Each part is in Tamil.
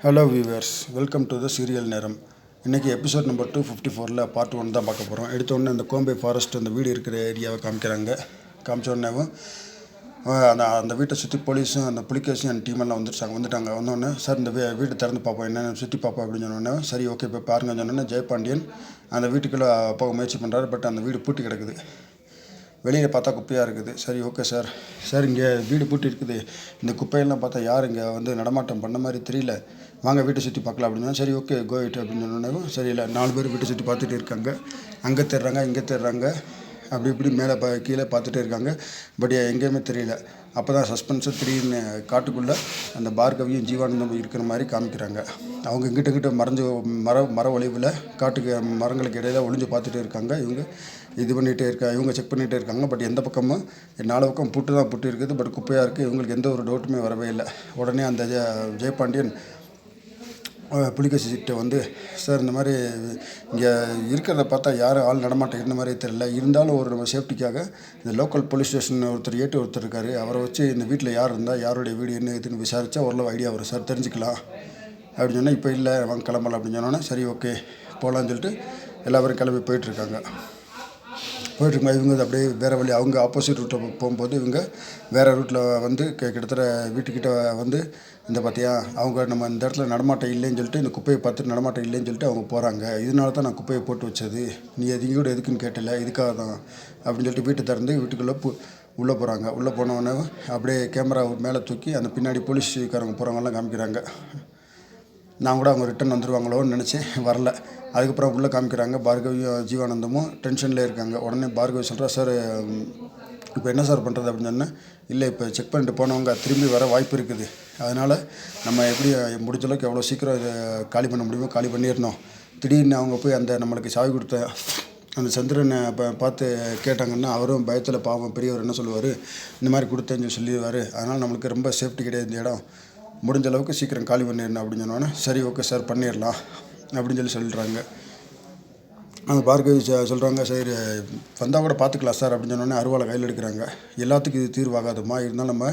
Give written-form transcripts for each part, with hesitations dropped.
Hello viewers, welcome to the serial நேரம். இன்றைக்கி எபிசோட் நம்பர் 254 பார்ட் 1 தான் பார்க்க போகிறோம். எடுத்தோடனே அந்த கோம்பை ஃபாரஸ்ட் அந்த வீடு இருக்கிற ஏரியாவை காமிச்சோடனேவும் அந்த வீட்டை சுற்றி போலீஸும் அந்த புலிகேஸும் என் டீமெல்லாம் வந்துட்டாங்க. வந்தோடனே சார் இந்த வீடு திறந்து பார்ப்போம், என்னென்ன சுற்றி பார்ப்போம் அப்படின்னு சொன்னோடனே சரி ஓகே இப்போ பாருங்கன்னு சொன்னோன்னே ஜெயபாண்டியன் அந்த வீட்டுக்குள்ளே போக முயற்சி பண்ணுறாரு. பட் அந்த வீடு பூட்டி கிடக்குது. வெளியில் பார்த்தா குப்பையாக இருக்குது. சரி ஓகே சார் இங்கே வீடு பூட்டி இருக்குது, இந்த குப்பையெல்லாம் பார்த்தா யார் இங்கே நடமாட்டம் பண்ண மாதிரி தெரியல, வாங்க வீட்டை சுற்றி பார்க்கலாம் அப்படின்னா சரி ஓகே கோ இட் அப்படின்னு சொன்னோன்னே சரி இல்லை 4 பேர் வீட்டை சுற்றி பார்த்துட்டு இருக்காங்க. அங்கே தேடுறாங்க இங்கே தேடுறாங்க, அப்படி இப்படி மேலே கீழே பார்த்துட்டே இருக்காங்க. பட் எங்கேயுமே தெரியல. அப்போ தான் சஸ்பென்ஸு திடீர்னு காட்டுக்குள்ளே அந்த பார்கவியும் ஜீவானந்தம் இருக்கிற மாதிரி காமிக்கிறாங்க. அவங்க இங்கிட்ட மறைஞ்சு மர ஒளிவில் காட்டுக்கு மரங்களுக்கு இடையில ஒளிஞ்சு பார்த்துட்டே இருக்காங்க. இவங்க இவங்க செக் பண்ணிகிட்டே இருக்காங்க. பட் எந்த பக்கமும் 4 பக்கம் புட்டு இருக்குது. பட் குப்பையாக இருக்குது. இவங்களுக்கு எந்த ஒரு டவுட்டுமே வரவே இல்லை. உடனே அந்த ஜெயபாண்டியன் புலிகேசிகிட்ட சார் இந்த மாதிரி இங்கே இருக்கிறத பார்த்தா யாரும் ஆள் நடமாட்டம் இருந்த மாதிரி தெரியல, இருந்தாலும் ஒரு நம்ம சேஃப்டிக்காக இந்த லோக்கல் போலீஸ் ஸ்டேஷன் ஒருத்தர் இருக்கார், அவரை வச்சு இந்த வீட்டில் யார் இருந்தால் யாருடைய வீடு என்ன இதுன்னு விசாரித்தா ஓரளவு ஐடியா வரும் சார், தெரிஞ்சுக்கலாம் அப்படின்னு சொன்னால் இப்போ இல்லை வாங்க கிளம்பலாம் அப்படின்னு சொன்னோன்னே சரி ஓகே போகலான்னு சொல்லிட்டு எல்லா பேரும் கிளம்பி போயிட்டுருக்காங்க. இவங்க அப்படியே வேறு வழி, அவங்க ஆப்போசிட் ரூட்டில் போகும்போது இவங்க வேறு ரூட்டில் கிட்டத்தட்ட வீட்டுக்கிட்ட இந்த பார்த்தியா அவங்க நம்ம இந்த இடத்துல நடமாட்டம் இல்லைன்னு சொல்லிட்டு இந்த குப்பையை பார்த்துட்டு நடமாட்டம் இல்லைன்னு சொல்லிட்டு அவங்க போகிறாங்க. இதனால தான் நான் குப்பையை போட்டு வச்சது, நீ கூட எதுக்குன்னு கேட்டல, இதுக்காக தான் அப்படின்னு சொல்லிட்டு வீட்டை திறந்து வீட்டுக்குள்ளே உள்ளே போகிறாங்க. உள்ளே போனவொடனே அப்படியே கேமரா மேலே தூக்கி அந்த பின்னாடி போலீஸ்காரங்க போகிறவங்கலாம் காமிக்கிறாங்க. நான் கூட அவங்க ரிட்டன் வந்துடுவாங்களோன்னு நினச்சி வரல. அதுக்கப்புறம் உள்ளே காமிக்கிறாங்க. பார்கவியும் ஜீவானந்தமும் டென்ஷனில் இருக்காங்க. உடனே பார்கவி சொல்கிறா சார் இப்போ என்ன சார் பண்ணுறது அப்படின்னு சொன்னேன். இல்லை இப்போ செக் பண்ணிட்டு போனவங்க திரும்பி வர வாய்ப்பு இருக்குது, அதனால் நம்ம எப்படி முடிஞ்ச அளவுக்கு எவ்வளோ சீக்கிரம் இதை காலி பண்ண முடியுமோ காலி பண்ணிடணும். திடீர்னு அவங்க போய் அந்த நம்மளுக்கு சாவி கொடுத்த அந்த சந்திரனை பார்த்து கேட்டாங்கன்னா அவரும் பயத்தில் பாவம் பெரியவர் என்ன சொல்லுவார், இந்த மாதிரி கொடுத்தேன்னு சொல்லிடுவார். அதனால் நம்மளுக்கு ரொம்ப சேஃப்டி கிடையாது இந்த இடம், முடிஞ்ச அளவுக்கு சீக்கிரம் காலி பண்ணிடணும் அப்படின்னு சொன்னோன்னே சரி ஓகே சார் பண்ணிடலாம் அப்படின்னு சொல்லிடுறாங்க. அந்த பார்கவி சொல்கிறாங்க சரி வந்தால் கூட பார்த்துக்கலாம் சார் அப்படின்னு சொன்னோன்னே அருவாளை கையில் எடுக்கிறாங்க. எல்லாத்துக்கும் இது தீர்வாகாதுமா, இருந்தாலும் நம்ம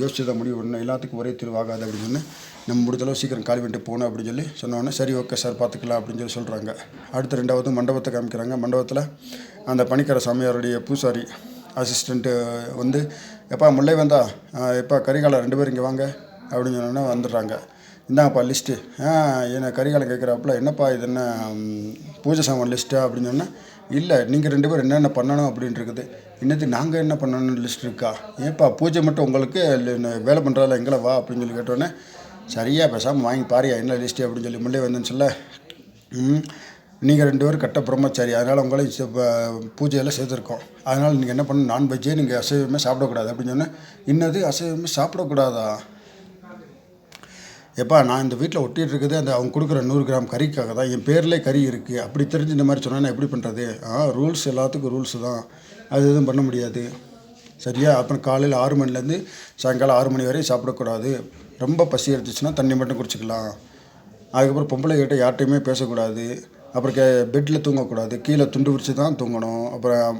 யோசிச்சு தான் முடிவு பண்ணணும், எல்லாத்துக்கும் ஒரே தீர்வாகாது அப்படின்னு சொன்னேன். நம்ம முடிஞ்சளவு சீக்கிரம் காலி பண்ணிட்டு போகணும் அப்படின்னு சொன்னோன்னே சரி ஓகே சார் பார்த்துக்கலாம் அப்படின்னு சொல்கிறாங்க. அடுத்த 2வது மண்டபத்தை காமிக்கிறாங்க. மண்டபத்தில் அந்த பணிக்கர சாமியாருடைய பூசாரி அசிஸ்டண்ட்டு எப்பா முல்லை வந்தா எப்பா கரிகாலம் 2 பேர் இங்கே வாங்க அப்படின்னு சொன்னோன்னே வந்துடுறாங்க. இந்தாங்கப்பா லிஸ்ட்டு. என்ன கரிகாலம் கேட்குறாப்புல, என்னப்பா இது என்ன பூஜை சாமான் லிஸ்ட்டா அப்படின்னு சொன்னால் இல்லை நீங்கள் 2 பேர் என்னென்ன பண்ணணும் அப்படின்னு இருக்குது. இன்னது நாங்கள் என்ன பண்ணணும்னு லிஸ்ட் இருக்கா, ஏன்ப்பா பூஜை மட்டும் உங்களுக்கு வேலை பண்ணுறதில்ல எங்களை வா அப்படின்னு கேட்டோன்னே சரியா பேசாமல் வாங்கி பாரியா என்ன லிஸ்ட்டு அப்படின்னு முல்லை வந்தேன்னு சொல்ல நீங்கள் 2 பேரும் கட்ட பிரம்மச்சாரி, அதனால் உங்களை பூஜையெல்லாம் சேர்த்துருக்கோம், அதனால் நீங்கள் என்ன பண்ணணும் நான்வெஜ்ஜே நீங்கள் அசைவமே சாப்பிடக்கூடாது அப்படின்னு சொன்னேன். இன்னது அசைவமே சாப்பிடக்கூடாதா, எப்பா நான் இந்த வீட்டில் ஒட்டிகிட்டு இருக்குது அந்த அவங்க கொடுக்குற 100 கிராம் கறிக்காக தான், என் பேரில் கறி இருக்குது, அப்படி தெரிஞ்சு இந்த மாதிரி சொன்னால் எப்படி பண்ணுறது, ரூல்ஸ் எல்லாத்துக்கும் ரூல்ஸு தான், அது எதுவும் பண்ண முடியாது சரியா. அப்புறம் காலையில் 6 மணிலேருந்து சாயங்காலம் 6 மணி வரையும் சாப்பிடக்கூடாது, ரொம்ப பசி எடுத்துச்சுன்னா தண்ணி மட்டும் குடிச்சிக்கலாம், அதுக்கப்புறம் பொம்பளை கிட்ட யார்கிட்டையுமே பேசக்கூடாது, அப்புறம் பெட்டில் தூங்கக்கூடாது, கீழே துண்டு விரித்து தான் தூங்கணும், அப்புறம்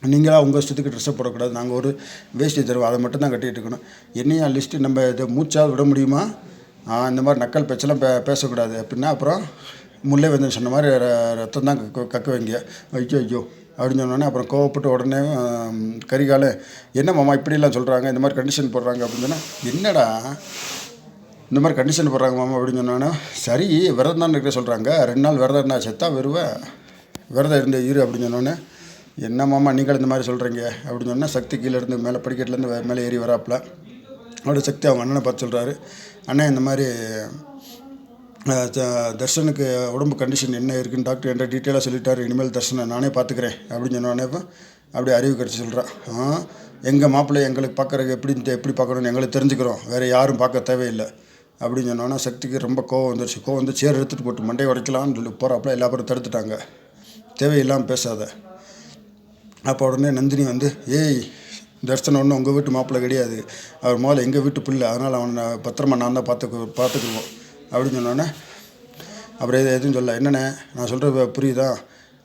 நீங்களாக உங்கள் இஷ்டத்துக்கு ட்ரெஸ்ஸை போடக்கூடாது, நாங்கள் ஒரு வேஷ்டி தருவோம் அதை மட்டும் தான் கட்டிகிட்டு இருக்கணும். என்னையா லிஸ்ட்டு நம்ம இதை மூச்சாக விட முடியுமா, இந்த மாதிரி நக்கல் பேச்செல்லாம் பேசக்கூடாது அப்படின்னா அப்புறம் முல்லை சொன்ன மாதிரி ரத்தம் தான் கக்க வைங்க ஐயோ அப்படின்னு சொன்னோன்னே அப்புறம் கோவப்பட்டு உடனே கரிகால என்ன மாமா இப்படிலாம் சொல்கிறாங்க, இந்த மாதிரி கண்டிஷன் போடுறாங்க அப்படின்னு சொன்னால் என்னடா இந்த மாதிரி கண்டிஷன் போடுறாங்க மாமா அப்படின்னு சொன்னோன்னே சரி விரதம் தான் இருக்க சொல்கிறாங்க, 2 நாள் விரதம் இருந்தால் செத்தா வருவேன், விரதம் இரு அப்படின்னு சொன்னோன்னே என்ன மாமா நீங்கள் இந்த மாதிரி சொல்கிறீங்க அப்படின்னு சொன்னால் சக்தி கீழே இருந்து மேலே படிக்கட்டிலேருந்து மேலே ஏறி வராப்பில் அவரோட சக்தி அவங்க அண்ணனை பார்த்து சொல்கிறாரு, அண்ணன் இந்த மாதிரி தர்ஷனுக்கு உடம்பு கண்டிஷன் என்ன இருக்குன்னு டாக்டர் என்கிட்ட டீட்டெயிலாக சொல்லிட்டார், இனிமேல் தர்ஷனை நானே பார்த்துக்கிறேன் அப்படின்னு சொன்னோடனே அப்படியே அறிவு கிடச்சி சொல்கிறான். எங்கள் மாப்பிள்ளை எங்களுக்கு பார்க்குறதுக்கு எப்படி பார்க்கணுன்னு எங்களுக்கு தெரிஞ்சுக்கிறோம், வேறு யாரும் பார்க்க தேவையில்லை அப்படின்னு சொன்னோன்னா சக்திக்கு ரொம்ப கோவம் வந்துருச்சு. சேர் எடுத்துகிட்டு போட்டு மண்டையை உடைக்கலான்னு சொல்லி போகிறாப்புல எல்லா பேரும் தடுத்துட்டாங்க, தேவையில்லாமல் பேசாத. அப்போ உடனே நந்தினி ஏய் தர்ஷன் ஒன்றும் உங்கள் வீட்டு மாப்பிள்ளை கிடையாது, அவர் முதல்ல எங்கள் வீட்டு பிள்ளை, அதனால் அவனை பத்திரமா நான் தான் பார்த்துக்குருவோம் அப்படின்னு சொன்னோன்னே அப்புறம் எதுவும் சொல்ல, என்னென்ன நான் சொல்கிறது புரியுதா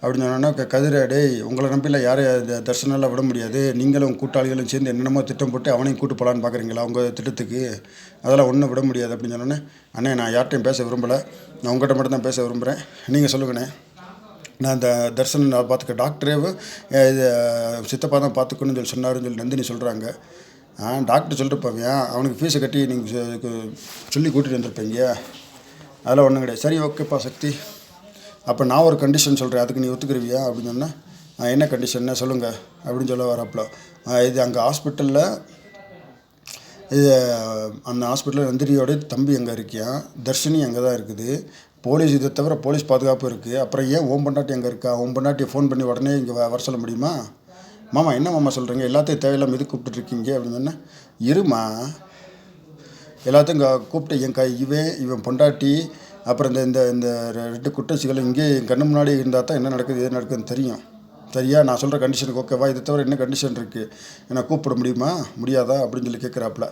அப்படின்னு சொன்னோன்னா கதிர டேய் உங்களை நம்பியில் யாரையும் தர்ஷனெல்லாம் விட முடியாது, நீங்களும் கூட்டாளிகளும் சேர்ந்து என்னென்னமோ திட்டம் போட்டு அவனையும் கூட்டு போகலான்னு பார்க்குறீங்களா உங்கள் திட்டத்துக்கு, அதெல்லாம் ஒன்றும் விட முடியாது அப்படின்னு சொன்னோன்னே, அண்ணே நான் யார்கிட்டையும் பேச விரும்பலை, நான் உங்கள்கிட்ட மட்டும் தான் பேச விரும்புகிறேன், நீங்கள் சொல்லுங்கண்ணே. நான் இந்த தர்ஷன் நான் பார்த்துக்க டாக்டரேவும் இது சித்தப்பா தான் பார்த்துக்கணும்னு சொல்லி சொன்னாருன்னு சொல்லி நந்தினி சொல்கிறாங்க. டாக்டர் சொல்லிருப்பாங்க, அவனுக்கு ஃபீஸை கட்டி நீங்கள் சொல்லி கூட்டிகிட்டு வந்திருப்பீங்க, அதெல்லாம் ஒன்றும் கிடையாது. சரி ஓகேப்பா சக்தி, அப்போ நான் ஒரு கண்டிஷன் சொல்கிறேன், அதுக்கு நீ ஒத்துக்குருவியா அப்படின்னு சொன்னால், என்ன கண்டிஷன் சொல்லுங்கள் அப்படின்னு சொல்ல வரப்பல, இது அங்கே ஹாஸ்பிட்டலில் இது அந்த ஹாஸ்பிட்டலில் நந்தினியோட தம்பி அங்கே இருக்கியான், தர்ஷினி அங்கே தான் இருக்குது, போலீஸ் இதை தவிர போலீஸ் பாதுகாப்பு இருக்குது, அப்புறம் ஏன் ஓம் பொண்டாட்டி அங்கே இருக்கா, ஓம் பொண்டாட்டியை ஃபோன் பண்ணி உடனே இங்கே வர சொல்ல முடியுமா? மாமா என்ன மாமா சொல்கிறீங்க, எல்லாத்தையும் தேவையில்லாமல் இது கூப்பிட்டுருக்கீங்க அப்படின்னு சொன்னேன். இருமா, எல்லாத்தையும் இங்கே கூப்பிட்டு இவன் பொண்டாட்டி அப்புறம் இந்த இந்த 2 குற்றச்சிகள் இங்கே என் கண்ணு முன்னாடி இருந்தால் தான் என்ன நடக்குது எது நடக்குதுன்னு தெரியும். சரியா, நான் சொல்கிற கண்டிஷனுக்கு ஓகேவா, இதை தவிர என்ன கண்டிஷன் இருக்குது, என்னை கூப்பிட முடியுமா முடியாதா அப்படின்னு சொல்லி கேட்குறாப்புல.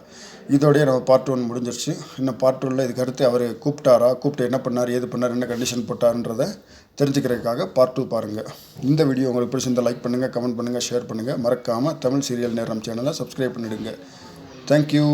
இதோடய நம்ம பார்ட் 1 முடிஞ்சிருச்சு. இன்னும் பார்ட் 2ல் இதுக்கு அடுத்து அவர் கூப்பிட்டு என்ன பண்ணார், ஏது பண்ணார், என்ன கண்டிஷன் போட்டார்ன்றதை தெரிஞ்சுக்கிறதுக்காக பார்ட் 2 பாருங்கள். இந்த வீடியோ உங்களுக்கு பிடிச்சிருந்தால் லைக் பண்ணுங்கள், கமெண்ட் பண்ணுங்கள், ஷேர் பண்ணுங்கள். மறக்காமல் தமிழ் சீரியல் நேரம் சேனலை சப்ஸ்கிரைப் பண்ணிவிடுங்க. தேங்க்யூ.